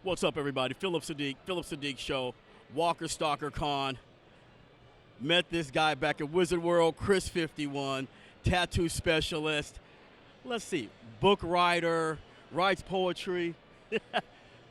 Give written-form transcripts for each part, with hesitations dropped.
What's up, everybody? Phillip Siddiq Show, Walker Stalker Con. Met this guy back at Wizard World, Chris 51, tattoo specialist. Let's see, book writer, writes poetry,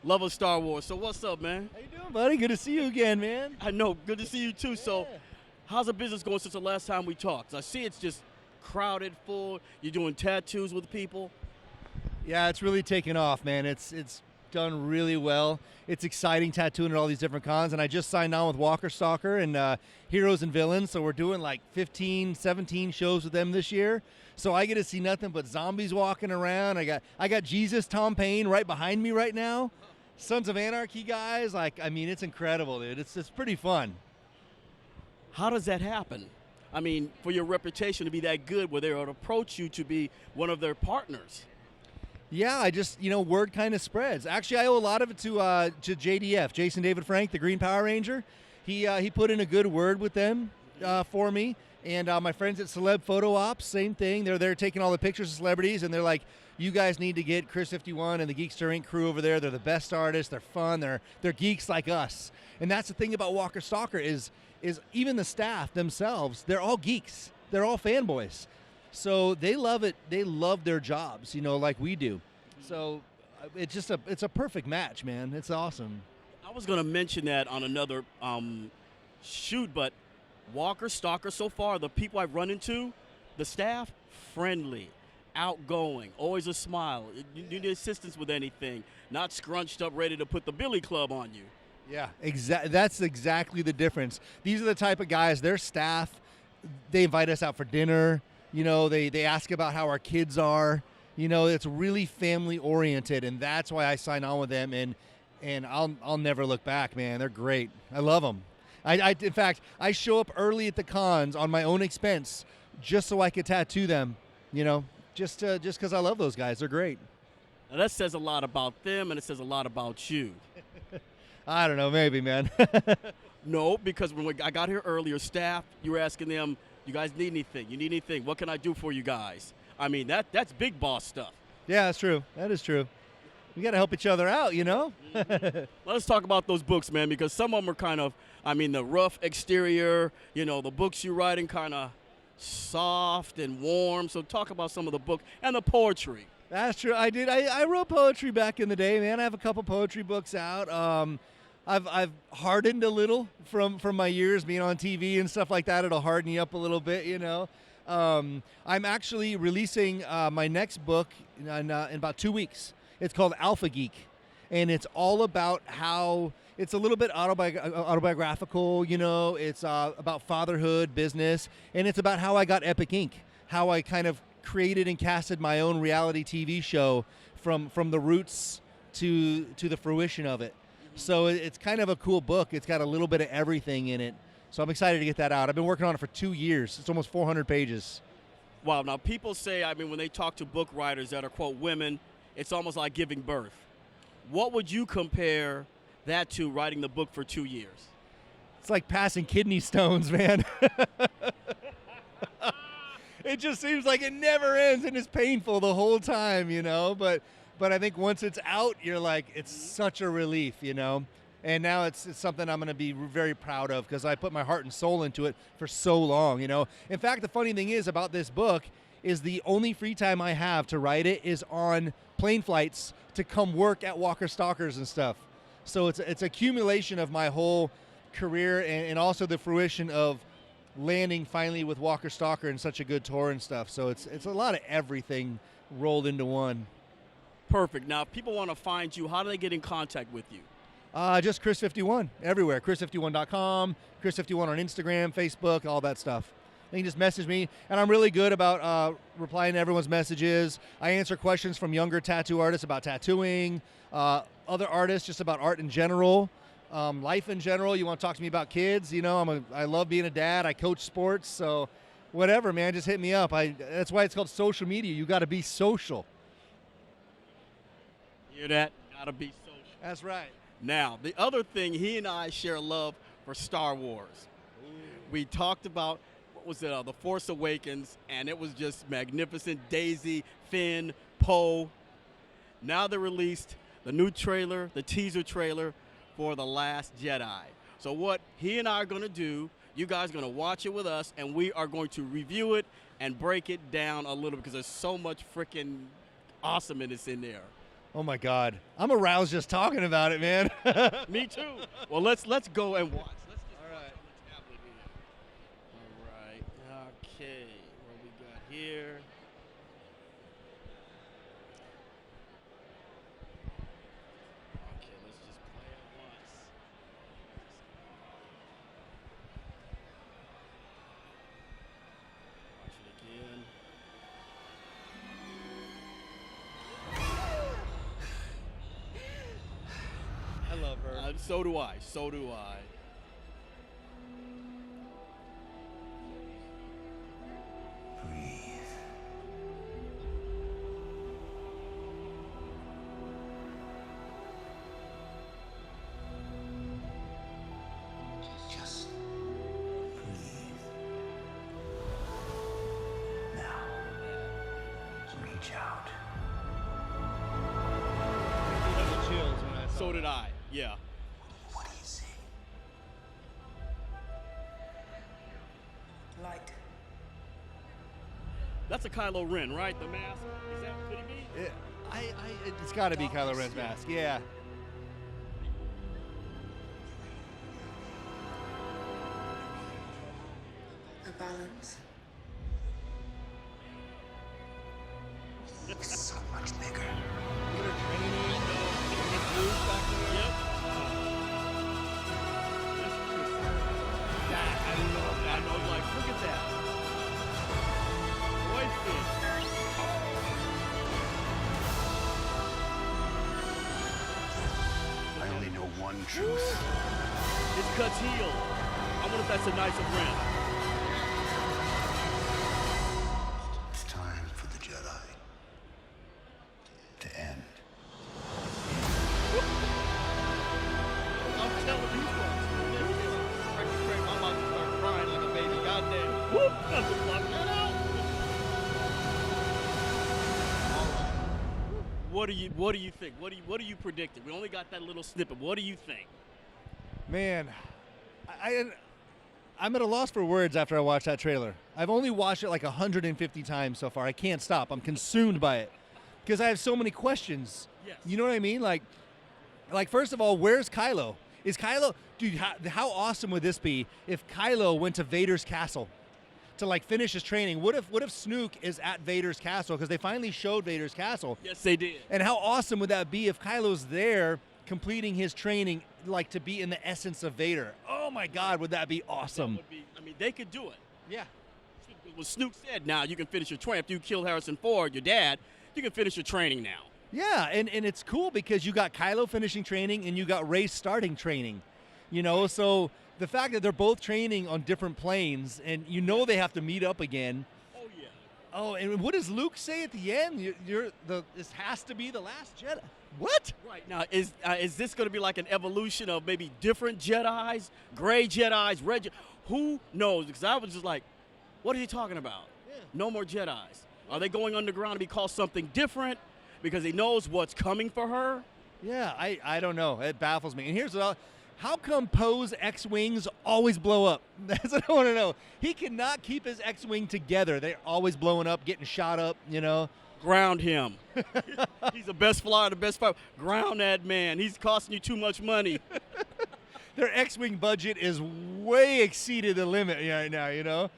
love of Star Wars. So what's up, man? How you doing, buddy? Good to see you again, man. I know, good to see you too. So how's the business going since the last time we talked? I see it's just crowded, full. You're doing tattoos with people. Yeah, it's really taken off, man. It's done really well. It's exciting tattooing at all these different cons, and I just signed on with Walker Stalker and Heroes and Villains, so we're doing like 15, 17 shows with them this year. So I get to see nothing but zombies walking around. I got Jesus, Tom Paine right behind me right now. Sons of Anarchy guys, it's incredible, dude. It's pretty fun. How does that happen? I mean, for your reputation to be that good, where they would approach you to be one of their partners. Yeah, I just, word kind of spreads. Actually, I owe a lot of it to JDF, Jason David Frank, the Green Power Ranger. He put in a good word with them for me. And my friends at Celeb Photo Ops, same thing. They're there taking all the pictures of celebrities, and they're like, you guys need to get Chris 51 and the Geekster Inc. crew over there. They're the best artists. They're fun. They're geeks like us. And that's the thing about Walker Stalker is even the staff themselves, they're all geeks. They're all fanboys. So they love it. They love their jobs, like we do. So it's a perfect match, man. It's awesome. I was going to mention that on another shoot, but Walker Stalker, so far, the people I've run into, the staff, friendly, outgoing, always a smile. You need assistance with anything, not scrunched up, ready to put the billy club on you. Yeah, that's exactly the difference. These are the type of guys, their staff, they invite us out for dinner. They ask about how our kids are. It's really family oriented, and that's why I sign on with them. And I'll never look back, man. They're great. I love them. In fact, I show up early at the cons on my own expense just so I could tattoo them. Just because I love those guys. They're great. Now that says a lot about them, and it says a lot about you. I don't know, maybe, man. No, because when I got here earlier, staff, you were asking them, you guys need anything? You need anything? What can I do for you guys? I mean, that's big boss stuff. Yeah, that's true. That is true. We got to help each other out, Mm-hmm. Let's talk about those books, man, because some of them are kind of, the rough exterior, the books you're writing kind of soft and warm. So talk about some of the book and the poetry. That's true. I did. I wrote poetry back in the day, man. I have a couple poetry books out. I've hardened a little from my years being on TV and stuff like that. It'll harden you up a little bit, I'm actually releasing my next book in about 2 weeks. It's called Alpha Geek, and it's all about how it's a little bit autobiographical. It's about fatherhood, business, and it's about how I got Epic Inc., how I kind of created and casted my own reality TV show from the roots to the fruition of it. So it's kind of a cool book. It's got a little bit of everything in it. So I'm excited to get that out. I've been working on it for 2 years. It's almost 400 pages. Wow. Now, people say, when they talk to book writers that are, quote, women, it's almost like giving birth. What would you compare that to, writing the book for 2 years? It's like passing kidney stones, man. It just seems like it never ends, and it's painful the whole time, But I think once it's out, you're like, it's such a relief, And now it's something I'm going to be very proud of because I put my heart and soul into it for so long, In fact, the funny thing is about this book is the only free time I have to write it is on plane flights to come work at Walker Stalkers and stuff. So it's accumulation of my whole career and also the fruition of landing finally with Walker Stalker and such a good tour and stuff. So it's a lot of everything rolled into one. Perfect. Now, if people want to find you, how do they get in contact with you? Just Chris51 everywhere. Chris51.com, Chris51 on Instagram, Facebook, all that stuff. You can just message me, and I'm really good about replying to everyone's messages. I answer questions from younger tattoo artists about tattooing, other artists just about art in general, life in general. You want to talk to me about kids? I love being a dad. I coach sports, so whatever, man. Just hit me up. That's why it's called social media. You got to be social. Hear that? Got to be social. That's right. Now, the other thing, he and I share a love for Star Wars. Ooh. We talked about, The Force Awakens, and it was just magnificent. Daisy, Finn, Poe. Now they released the new trailer, the teaser trailer for The Last Jedi. So what he and I are going to do, you guys are going to watch it with us, and we are going to review it and break it down a little because there's so much freaking awesomeness in there. Oh my God, I'm aroused just talking about it, man. Me too. Well, let's go and watch. Let's just All right. watch on the tablet here. All right. Okay. What we got here? Okay. Let's just play it once. Watch it again. I love her. So do I. So do I. Breathe. Just breathe. Now, reach out. I had the chills when I saw So it. did I. Yeah. What do you see? Light. That's a Kylo Ren, right? The mask. Is that could it be? It's got to be Kylo Ren's mask. Yeah. A balance. So much bigger. Yep. I know, like, look at that. Boy fish. I only know one truth. It's cuts heel. I wonder if that's a nicer Ren. It's time for the Jedi to end. I'm telling you folks. I'm about to start crying like a baby. Goddamn. Whoop! That's a block that out. What do you think? What do you predict? We only got that little snippet. What do you think? Man, I'm at a loss for words after I watched that trailer. I've only watched it like 150 times so far. I can't stop. I'm consumed by it because I have so many questions. Yes. You know what I mean? Like first of all, where's Kylo? Is Kylo, dude? How awesome would this be if Kylo went to Vader's castle to like finish his training? What if Snoke is at Vader's castle because they finally showed Vader's castle? Yes, they did. And how awesome would that be if Kylo's there completing his training, like to be in the essence of Vader? Oh my God, would that be awesome? That would be, I mean, they could do it. Yeah. What Snoop said, now you can finish your training. After you killed Harrison Ford, your dad, you can finish your training now. Yeah, and it's cool because you got Kylo finishing training and you got Rey starting training. You know, so the fact that they're both training on different planes and you know they have to meet up again. Oh, yeah. Oh, and what does Luke say at the end? This has to be the last Jedi. What? Right. Now, is this going to be like an evolution of maybe different Jedis, gray Jedis, red Jedis? Who knows? Because I was just like, what are you talking about? Yeah. No more Jedis. Are they going underground to be called something different because he knows what's coming for her? Yeah, I don't know. It baffles me. And here's what how come Poe's X-Wings always blow up? That's what I want to know. He cannot keep his X-Wing together. They're always blowing up, getting shot up, you know. Ground him. He's the best flyer, the best fighter. Ground that man. He's costing you too much money. Their X-Wing budget is way exceeded the limit right now, you know.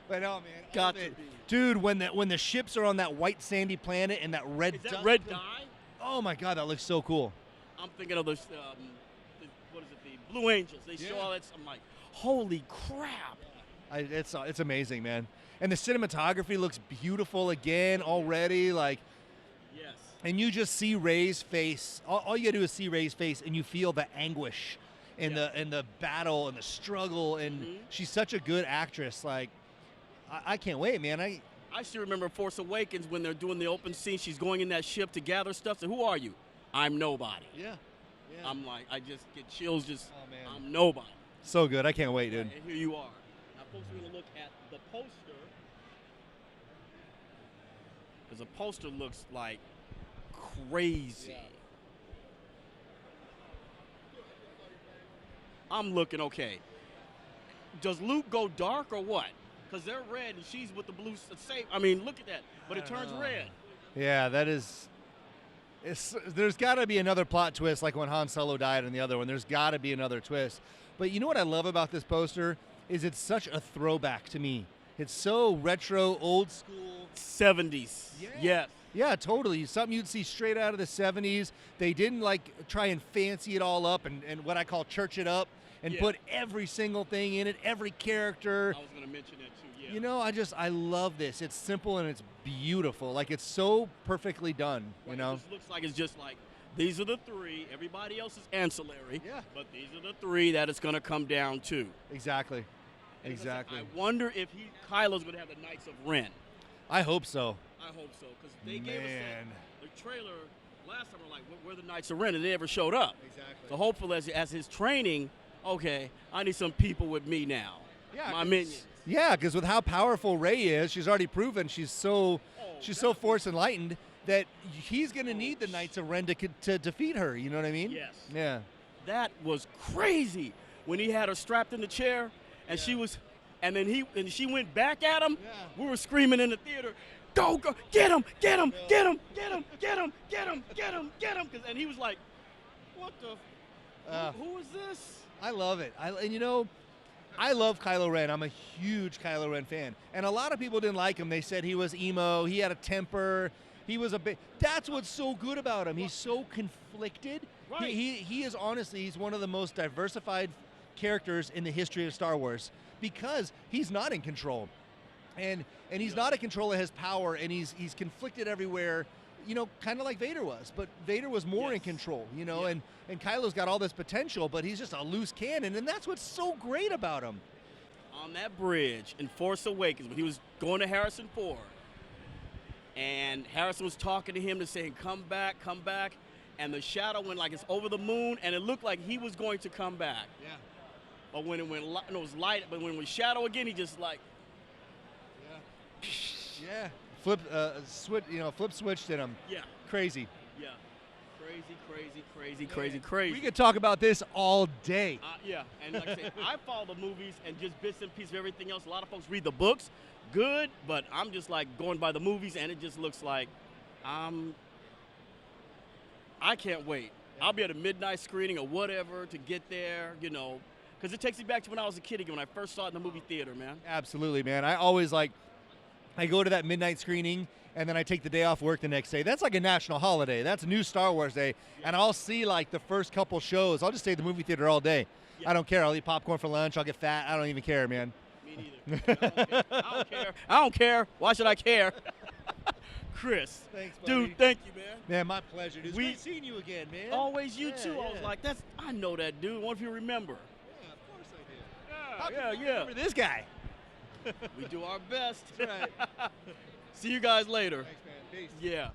But no, man, Got all to of it. be. Dude, when the ships are on that white sandy planet and that red Is that dust- red dye? Oh my God, that looks so cool. I'm thinking of the what is it, the Blue Angels. They show Yeah. all that. I'm like, holy crap. It's amazing, man. And the cinematography looks beautiful again already. Like, Yes. and you just see Rey's face. All you gotta do is see Rey's face, and you feel the anguish and the battle and the struggle. And Mhm. she's such a good actress. Like, I can't wait, man. I still remember Force Awakens when they're doing the open scene. She's going in that ship to gather stuff. So who are you? I'm nobody. Yeah. I'm like, I just get chills. Just, Oh, man. I'm nobody. So good. I can't wait, dude. And here you are. Now, folks, we're gonna look at the poster because the poster looks like crazy. I'm looking, okay, does Luke go dark or what? Because they're red and she's with the blue safe. I mean, look at that. But it turns red. Yeah, that is. There's got to be another plot twist, like when Han Solo died in the other one. There's got to be another twist. But you know what I love about this poster is it's such a throwback to me. It's so retro, old school. 70s. Yeah. Yes. Yeah, totally. Something you'd see straight out of the 70s. They didn't like try and fancy it all up and what I call church it up and Yeah. put every single thing in it, every character. I was going to mention that too, yeah. You know, I love this. It's simple and it's beautiful. Like, it's so perfectly done, you Right, know? It just looks like it's just like, these are the three. Everybody else is ancillary. Yeah. But these are the three that it's going to come down to. Exactly. And it's Exactly. like, I wonder if Kylo's going to have the Knights of Ren. I hope so. I hope so, because they gave us Man. the trailer last time. We're like, where are the Knights of Ren? And they never showed up. Exactly. So hopefully, as his training, okay, I need some people with me now. Yeah, My 'cause- minions. Yeah, because with how powerful Rey is, she's already proven she's so definitely. force enlightened that he's going to need the Knights of Ren to defeat her. You know what I mean? Yes. Yeah. That was crazy when he had her strapped in the chair, and she was, and then she went back at him. Yeah. We were screaming in the theater, go, get him, get him, get him, get him, get him, get him, get him, get him, and he was like, what the, who is this? I love it. And you know, I love Kylo Ren. I'm a huge Kylo Ren fan. And a lot of people didn't like him. They said he was emo. He had a temper. He was a bit. That's what's so good about him. He's so conflicted. Right. He is honestly, he's one of the most diversified characters in the history of Star Wars because he's not in control. And he's not in control of his power, and he's conflicted everywhere, you know, kind of like Vader was. But Vader was more in control, you know, and Kylo's got all this potential, but he's just a loose cannon, and that's what's so great about him. On that bridge in Force Awakens, when he was going to Harrison Ford, and Harrison was talking to him to saying, come back, and the shadow went like it's over the moon, and it looked like he was going to come back. Yeah. But when it went, it was light, but when it was shadow again, he just like, Yeah. Flip switched in him. yeah, Crazy. yeah. Crazy. We could talk about this all day. Yeah, and like I said, I follow the movies and just bits and pieces of everything else. A lot of folks read the books, good, but I'm just like going by the movies, and it just looks like I can't wait. I'll be at a midnight screening or whatever to get there, you know, because it takes me back to when I was a kid again, when I first saw it in the movie theater, man. Absolutely, man. I always I go to that midnight screening, and then I take the day off work the next day. That's like a national holiday. That's a new Star Wars day. And I'll see like the first couple shows. I'll just stay at the movie theater all day. Yeah. I don't care. I'll eat popcorn for lunch. I'll get fat. I don't even care, man. Me neither. I don't care. Why should I care? Chris. Thanks, buddy. Dude, thank you, man. Man, my pleasure. It's We- great seeing you again, man. Always you Yeah, too. I was yeah. like, I know that dude. What if you remember? Yeah, of course I did. Yeah, yeah. Remember this guy. We do our best. That's right. See you guys later. Thanks, man. Peace. Yeah.